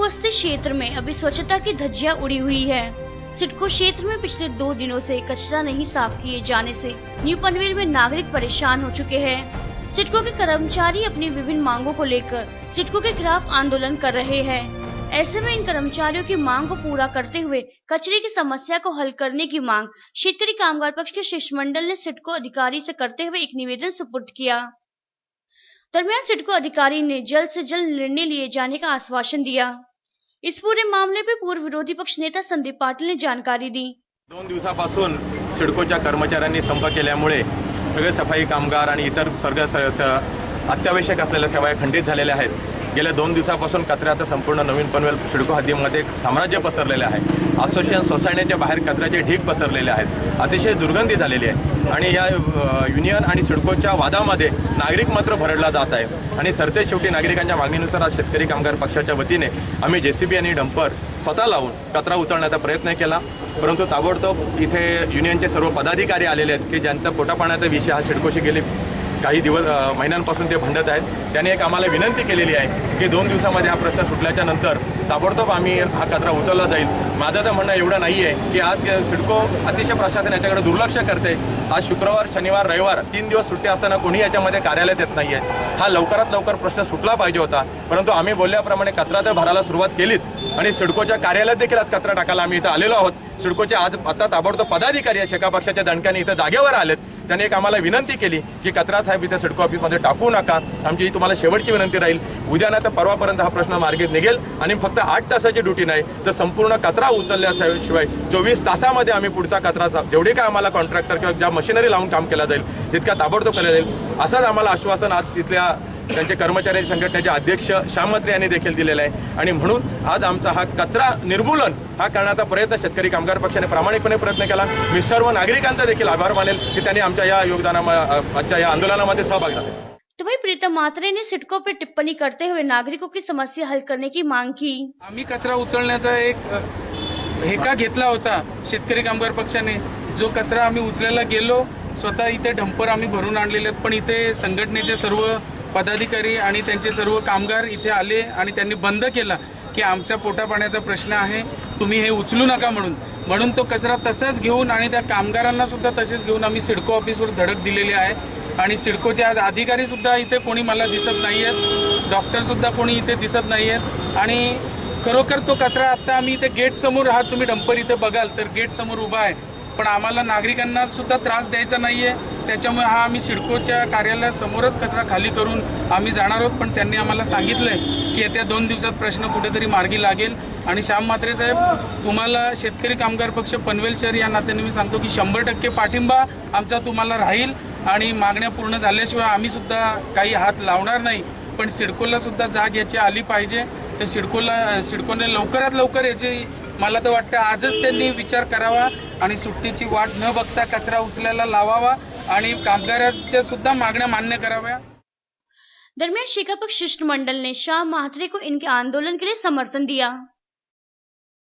बस्ती क्षेत्र में अभी स्वच्छता की धज्जियां उड़ी हुई है। सिडको क्षेत्र में पिछले 2 दिनों से कचरा नहीं साफ किए जाने से न्यू पनवेल में नागरिक परेशान हो चुके हैं। सिडको के कर्मचारी अपनी विभिन्न मांगों को लेकर सिडको के खिलाफ आंदोलन कर रहे हैं। ऐसे में इन कर्मचारियों की मांग को पूरा करते हुए कचरे की समस्या को हल करने की मांग शेतकरी कामगार पक्ष के शिष्टमंडल ने सिडको अधिकारी से करते हुए एक निवेदन सुपुर्द किया। दरमियान सिडको अधिकारी ने जल्द से जल्द निर्णय लिए जाने का आश्वासन दिया। इस पूरे मामले पे पूर्व विरोधी पक्ष नेता संदीप पाटील ने जानकारी दी। 2 दिवसापासून सिडकोच्या कर्मचाऱ्यांनी संप केल्यामुळे सगळे सफाई कामगार आणि इतर अत्यावश्यक असलेल्या सेवा खंडित झालेल्या आहेत। गेल्या 2 दिवसापासून कचऱ्याचं संपूर्ण नवीन पनवेल सिडको हद्दीमध्ये साम्राज्य पसरलेले आहे। असोसिएशन सोसायटीच्या बाहेर कचऱ्याचे ढीग पसरलेले आहेत। अतिशय दुर्गंधी झालेली आहे आणि या युनियन आणि सिडकोच्या वादामध्ये नागरिक मात्र भरडला जात आहे आणि सरते शेवटी नागरिकांच्या मागणीनुसार आज शेतकरी कामगार पक्षाच्या वतीने आम्ही जेसीबी आणि डंपर स्वतः लावून कचरा उचलण्याचा प्रयत्न केला, परंतु ताबडतोब इथे युनियनचे सर्व पदाधिकारी आलेले आहेत की ज्यांचा पोटापाण्याचा विषय हा सिडकोशी गेले काही महिन्यांपासून ते भांडत आहेत। त्यांनी एक आम्हाला विनंती केलेली आहे की 2 दिवसामध्ये हा प्रश्न सुटल्याच्या नंतर ताबडतोब आम्ही हा कचरा उचलला जाईल। माझं तर म्हणणं एवढं नाही आहे की आज सिडको अतिशय प्रशासन याच्याकडे दुर्लक्ष करते। आज शुक्रवार, शनिवार, रविवार 3 दिवस सुट्टी असताना कोणी याच्यामध्ये कार्यालयात येत नाहीये। हा लवकरात लवकर प्रश्न सुटला पाहिजे होता, परंतु आम्ही बोलल्याप्रमाणे कचरा तर भरायला सुरुवात केलीच आणि सिडकोच्या कार्यालयात देखील आज कचरा टाकायला आम्ही इथं आलेलो आहोत। सिडकोचे आज आता ताबडतोब पदाधिकारी या शेका पक्षाच्या दणक्याने इथं जागेवर आलेत। त्यांनी एक आम्हाला विनंती केली की कचरा साहेब इथे सिडको ऑफिसमध्ये टाकू नका। आमची तुम्हाला शेवटची विनंती राहील, उद्या ना तर परवापर्यंत हा प्रश्न मार्गी निघेल आणि फक्त 8 तासाची ड्युटी नाही तर संपूर्ण कचरा उचलल्याशिवाय 24 तासामध्ये आम्ही पुढचा कचरा जेवढे काय आम्हाला कॉन्ट्रॅक्टर किंवा ज्या मशिनरी लावून काम केलं जाईल तितका ताबडतोब केलं जाईल असंच आम्हाला आश्वासन आज तिथल्या त्यांचे कर्मचारी संघटनेचे अध्यक्ष श्याम म्हात्रे यांनी देखील दिलेला आहे आणि म्हणून आज आमचा हा कचरा निर्मूलन हा करण्याचा प्रयत्न शेतकरी कामगार पक्षाने प्रामाणिकपणे प्रयत्न केला। मी सर्व नागरिकांचा देखील आभार मानेल की त्यांनी आमच्या या आजच्या या आंदोलनामध्ये सहभाग झाले। तो वही प्रीतम म्हात्रे ने सिडको पे टिप्पणी करते हुए नागरिकों की समस्या हल करने की मांग की। आम्ही कचरा उचलण्याचा एक हेका घेतला होता शेतकरी कामगार पक्षाने। जो कचरा आम्ही उचलायला गेलो, स्वतः इथे डंपर आम्ही भरून आणलेले आहेत, पण इथे संघटनेचे सर्व पदाधिकारी आणि त्यांचे सर्व कामगार इथे आले आणि त्यांनी बंद केला की आमच्या पोटापाण्याचा प्रश्न आहे, तुम्ही हे उचलू नका म्हणून तो कचरा तसाच घेऊन आणि त्या कामगारांना सुद्धा तसेच घेऊन आम्ही सिडको ऑफिसवर धडक दिलेली आहे। आणि सिडकोचे आज अधिकारी सुद्धा इथे कोणी मला दिसत नाही आहेत, डॉक्टर सुद्धा कोणी इथे दिसत नाही आहेत आणि खरोखर तो कचरा आता आम्ही इथे गेट समोर आहात, तुम्ही डंपर इथे बघाल तर गेट समोर उभा आहे, पण आम्हाला नागरिकांना सुद्धा त्रास द्यायचा नाहीये। त्याच्यामुळे हा आम्ही सिडकोच्या कार्यालयासमोरच कचरा खाली करून आम्ही जाणार आहोत, पण त्यांनी आम्हाला सांगितलंय की येत्या 2 दिवसात प्रश्न कुठेतरी मार्गी लागेल। आणि श्याम म्हात्रे साहेब, तुम्हाला शेतकरी कामगार पक्ष पनवेल शहर या नात्याने मी सांगतो की 100% पाठिंबा आमचा तुम्हाला राहील आणि मागण्या पूर्ण झाल्याशिवाय आम्ही सुद्धा काही हात लावणार नाही। पण सिडकोला सुद्धा जाग याची आली पाहिजे, तर सिडकोने लवकरात लवकर याची मला तर वाटतं आजच त्यांनी विचार करावा आणि सुट्टीची वाट न बघता कचरा उचलायला लावावा आणि कामगारांच्या सुद्धा मागण्या मान्य कराव्या। दरमियान शेका पक्ष शिष्टमंडल ने श्याम म्हात्रे को इनके आंदोलन के लिए समर्थन दिया।